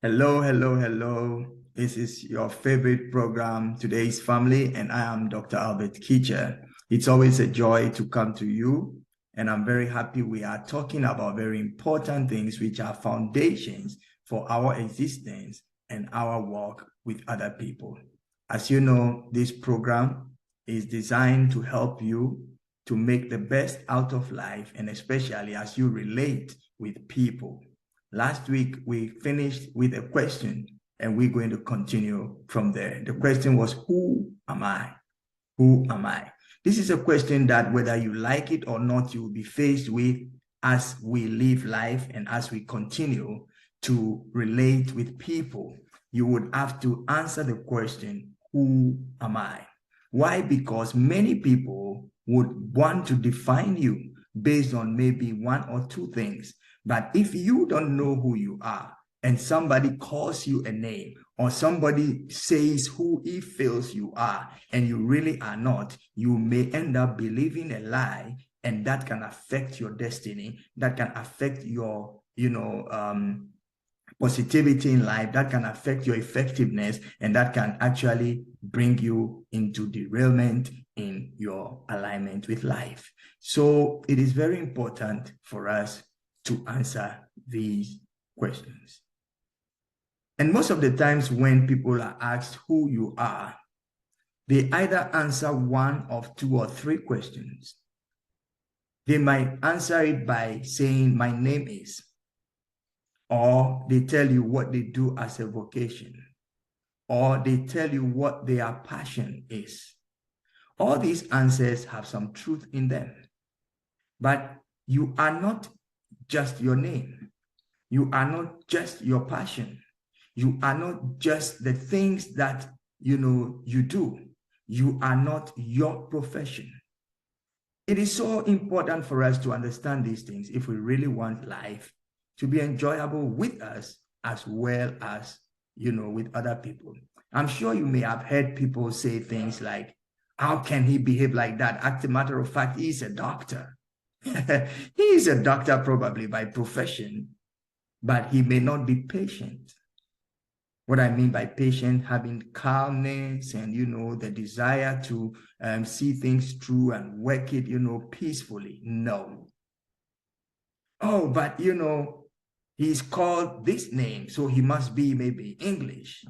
Hello, hello, hello. This is your favorite program, Today's Family, and I am Dr. Albert Kitcher. It's always a joy to come to you, and I'm very happy we are talking about very important things which are foundations for our existence and our work with other people. As you know, this program is designed to help you to make the best out of life, and especially as you relate with people. Last week, we finished with a question, and we're going to continue from there. The question was, who am I? Who am I? This is a question that whether you like it or not, you will be faced with as we live life and as we continue to relate with people. You would have to answer the question, who am I? Why? Because many people would want to define you based on maybe one or two things. But if you don't know who you are and somebody calls you a name or somebody says who he feels you are and you really are not, you may end up believing a lie, and that can affect your destiny. That can affect your, positivity in life. That can affect your effectiveness, and that can actually bring you into derailment in your alignment with life. So it is very important for us to answer these questions. And most of the times when people are asked who you are, they either answer one of two or three questions. They might answer it by saying, my name is, or they tell you what they do as a vocation, or they tell you what their passion is. All these answers have some truth in them, but you are not just your name. You are not just your passion. You are not just the things that you do. You are not your profession. It is so important for us to understand these things if we really want life to be enjoyable with us as well as, with other people. I'm sure you may have heard people say things like, how can he behave like that? As a matter of fact, he's a doctor. He is a doctor probably by profession, but he may not be patient. What I mean by patient, having calmness and, the desire to see things through and work it, peacefully. No. Oh, but, he's called this name, so he must be maybe English.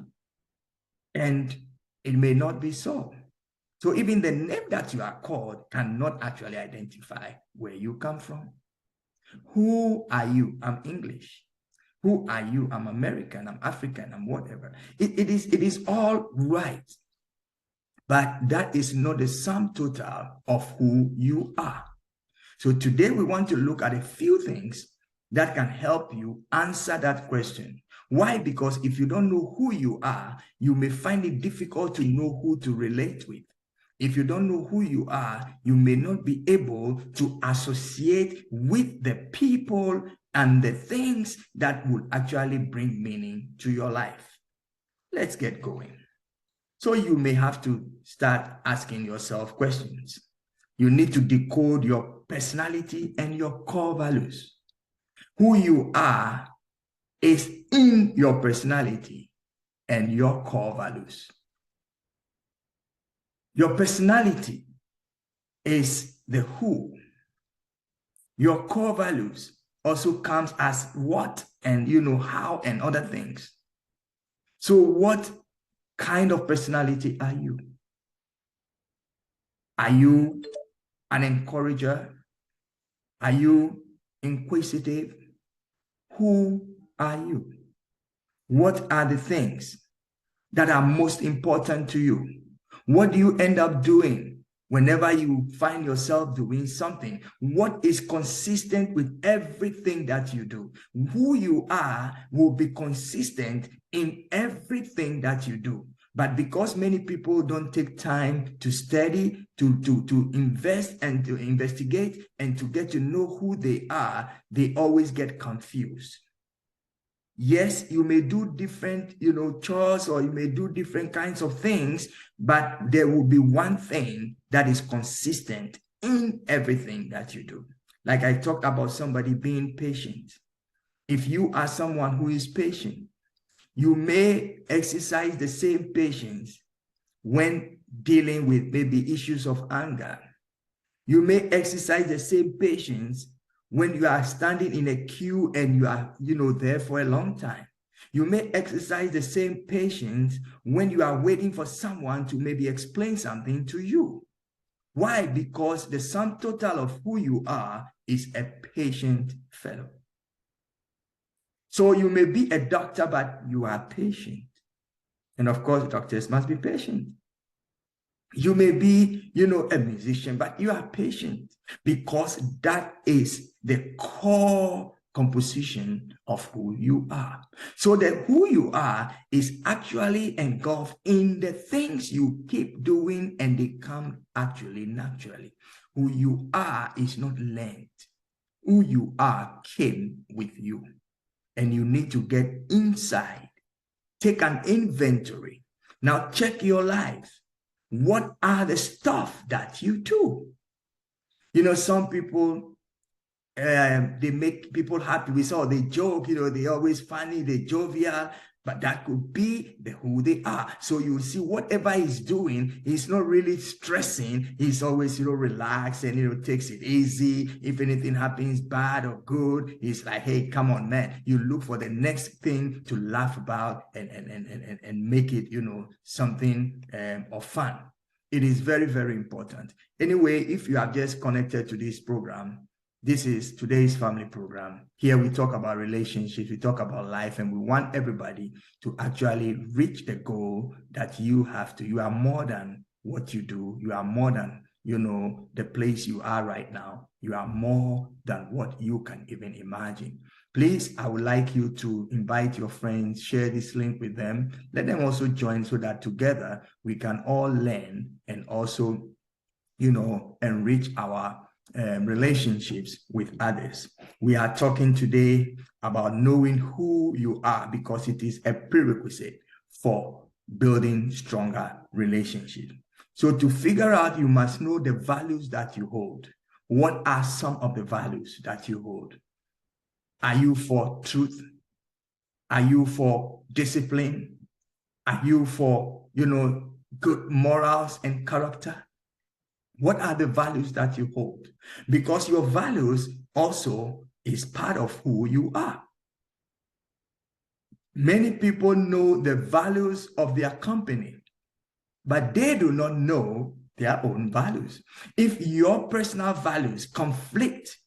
And it may not be so. So even the name that you are called cannot actually identify where you come from. Who are you? I'm English. Who are you? I'm American, I'm African, I'm whatever. It is all right. But that is not the sum total of who you are. So today we want to look at a few things that can help you answer that question. Why? Because if you don't know who you are, you may find it difficult to know who to relate with. If you don't know who you are, you may not be able to associate with the people and the things that would actually bring meaning to your life. Let's get going. So you may have to start asking yourself questions. You need to decode your personality and your core values. Who you are is in your personality and your core values. Your personality is the who. Your core values also comes as what and how and other things. So what kind of personality are you? Are you an encourager? Are you inquisitive? Who are you? What are the things that are most important to you? What do you end up doing whenever you find yourself doing something? What is consistent with everything that you do? Who you are will be consistent in everything that you do. But because many people don't take time to study, to invest and to investigate and to get to know who they are, they always get confused. Yes, you may do different, chores, or you may do different kinds of things, but there will be one thing that is consistent in everything that you do. Like I talked about somebody being patient. If you are someone who is patient, You may exercise the same patience when dealing with maybe issues of anger. You may exercise the same patience when you are standing in a queue and you are, there for a long time. You may exercise the same patience when you are waiting for someone to maybe explain something to you. Why? Because the sum total of who you are is a patient fellow. So you may be a doctor, but you are patient. And of course, doctors must be patient. You may be, a musician, but you are patient, because that is the core composition of who you are. So that who you are is actually engulfed in the things you keep doing, and they come actually naturally. Who you are is not learned. Who you are came with you. And you need to get inside, take an inventory. Now check your life. What are the stuff that you do? Some people, they make people happy. We saw they joke, they always funny, they jovial, but that could be who they are. So you see, whatever he's doing, he's not really stressing. He's always, relaxed and, takes it easy. If anything happens bad or good, he's like, hey, come on, man. You look for the next thing to laugh about and make it, something of fun. It is very, very important. Anyway, if you have just connected to this program, this is today's family program. Here we talk about relationships, we talk about life, and we want everybody to actually reach the goal that you have to. You are more than what you do. You are more than, the place you are right now. You are more than what you can even imagine. Please, I would like you to invite your friends, share this link with them. Let them also join so that together we can all learn and also, enrich our relationships with others. We are talking today about knowing who you are, because it is a prerequisite for building stronger relationships. So to figure out, you must know the values that you hold. What are some of the values that you hold? Are you for truth? Are you for discipline? Are you for, good morals and character? What are the values that you hold? Because your values also is part of who you are. Many people know the values of their company, but they do not know their own values. If your personal values conflict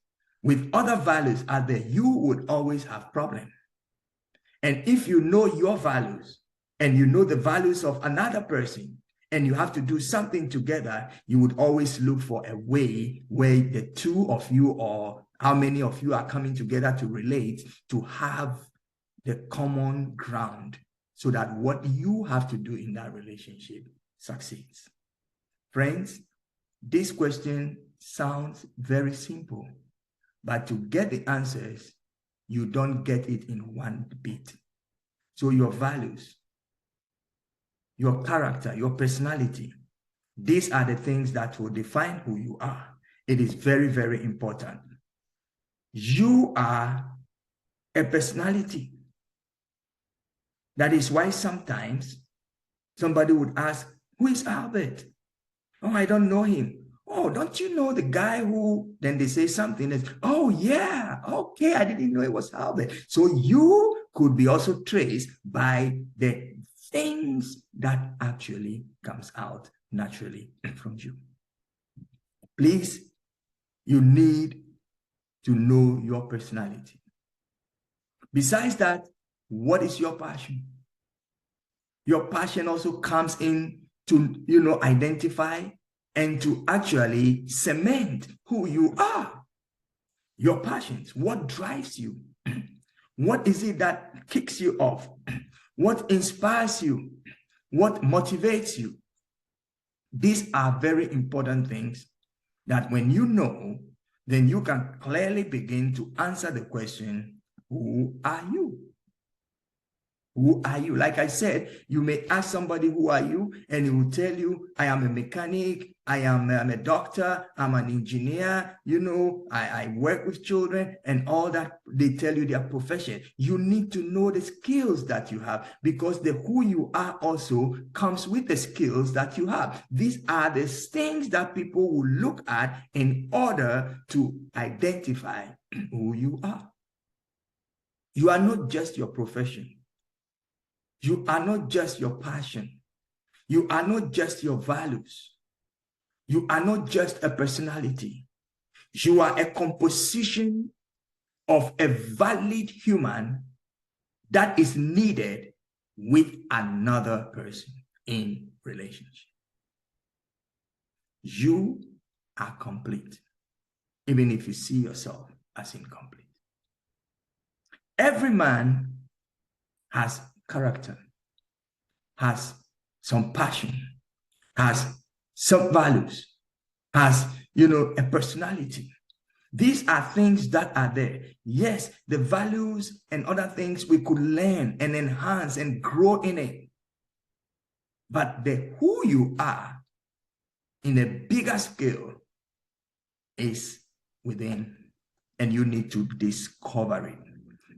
with other values out there, you would always have problems. And if you know your values and you know the values of another person, and you have to do something together, you would always look for a way where the two of you, or how many of you, are coming together to relate, to have the common ground, so that what you have to do in that relationship succeeds. Friends, this question sounds very simple, but to get the answers, you don't get it in one bit. So your values, your character, your personality, these are the things that will define who you are. It is very, very important. You are a personality. That is why sometimes somebody would ask, who is Albert? Oh, I don't know him. Oh, don't you know the guy who, then they say something that's, oh yeah, okay, I didn't know it was Albert. So you could be also traced by the things that actually comes out naturally from you. Please, you need to know your personality. Besides that, what is your passion? Your passion also comes in to, identify and to actually cement who you are. Your passions, what drives you? What is it that kicks you off? What inspires you? What motivates you? These are very important things that when you know, then you can clearly begin to answer the question, who are you? Who are you? Like I said, you may ask somebody, who are you? And he will tell you, I am a mechanic, I'm a doctor, I'm an engineer, I work with children and all that. They tell you their profession. You need to know the skills that you have, because the who you are also comes with the skills that you have. These are the things that people will look at in order to identify who you are. You are not just your profession. You are not just your passion. You are not just your values. You are not just a personality. You are a composition of a valid human that is needed with another person in relationship. You are complete, even if you see yourself as incomplete. Every man has character, has some passion, has some values, has, a personality. These are things that are there. Yes, the values and other things we could learn and enhance and grow in it. But the who you are in a bigger scale is within, and you need to discover it.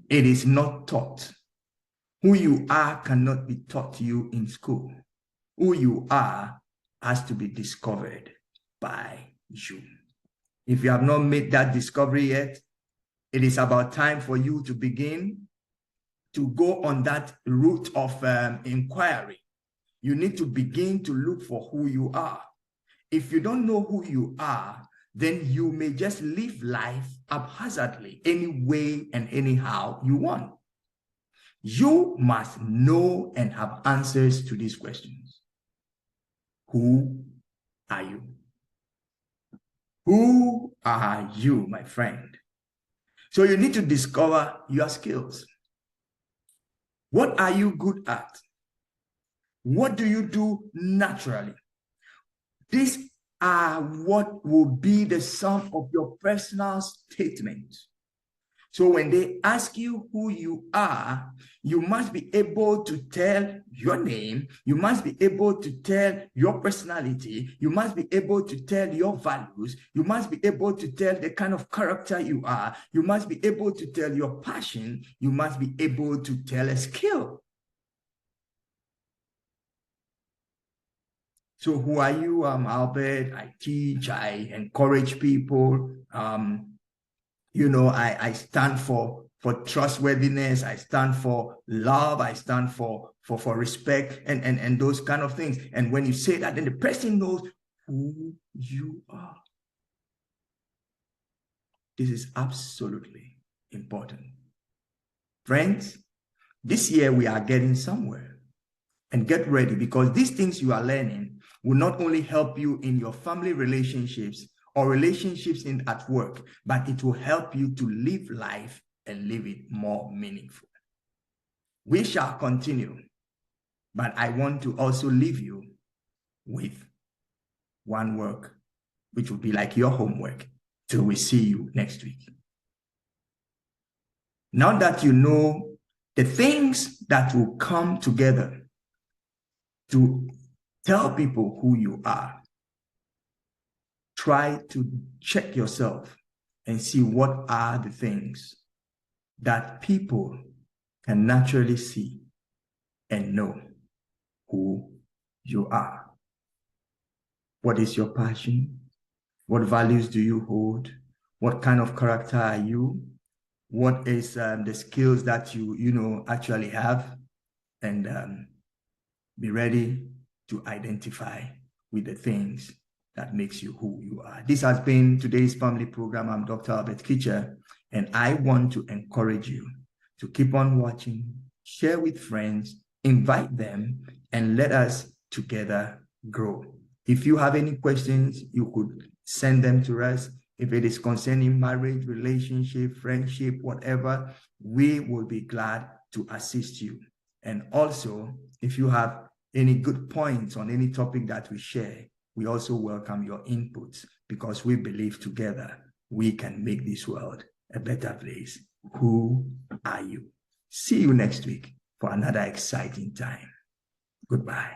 It is not taught. Who you are cannot be taught to you in school. Who you are has to be discovered by you. If you have not made that discovery yet, it is about time for you to begin to go on that route of inquiry. You need to begin to look for who you are. If you don't know who you are, then you may just live life haphazardly, any way and anyhow you want. You must know and have answers to these questions. Who are you? Who are you, my friend? So you need to discover your skills. What are you good at? What do you do naturally? These are what will be the sum of your personal statement. So when they ask you who you are, you must be able to tell your name. You must be able to tell your personality. You must be able to tell your values. You must be able to tell the kind of character you are. You must be able to tell your passion. You must be able to tell a skill. So who are you? I'm Albert. I teach. I encourage people. I stand for trustworthiness. I stand for love. I stand for respect and those kind of things. And when you say that, then the person knows who you are. This is absolutely important. Friends, this year we are getting somewhere. And get ready, because these things you are learning will not only help you in your family relationships or relationships at work, but it will help you to live life and live it more meaningful. We shall continue, but I want to also leave you with one work, which will be like your homework till we see you next week. Now that you know the things that will come together to tell people who you are, try to check yourself and see what are the things that people can naturally see and know who you are. What is your passion? What values do you hold? What kind of character are you? What is the skills that you actually have? And be ready to identify with the things that makes you who you are. This has been today's family program. I'm Dr. Albert Kitcher, and I want to encourage you to keep on watching, share with friends, invite them, and let us together grow. If you have any questions, you could send them to us. If it is concerning marriage, relationship, friendship, whatever, we will be glad to assist you. And also, if you have any good points on any topic that we share, we also welcome your inputs, because we believe together we can make this world a better place. Who are you? See you next week. for another exciting time. Goodbye.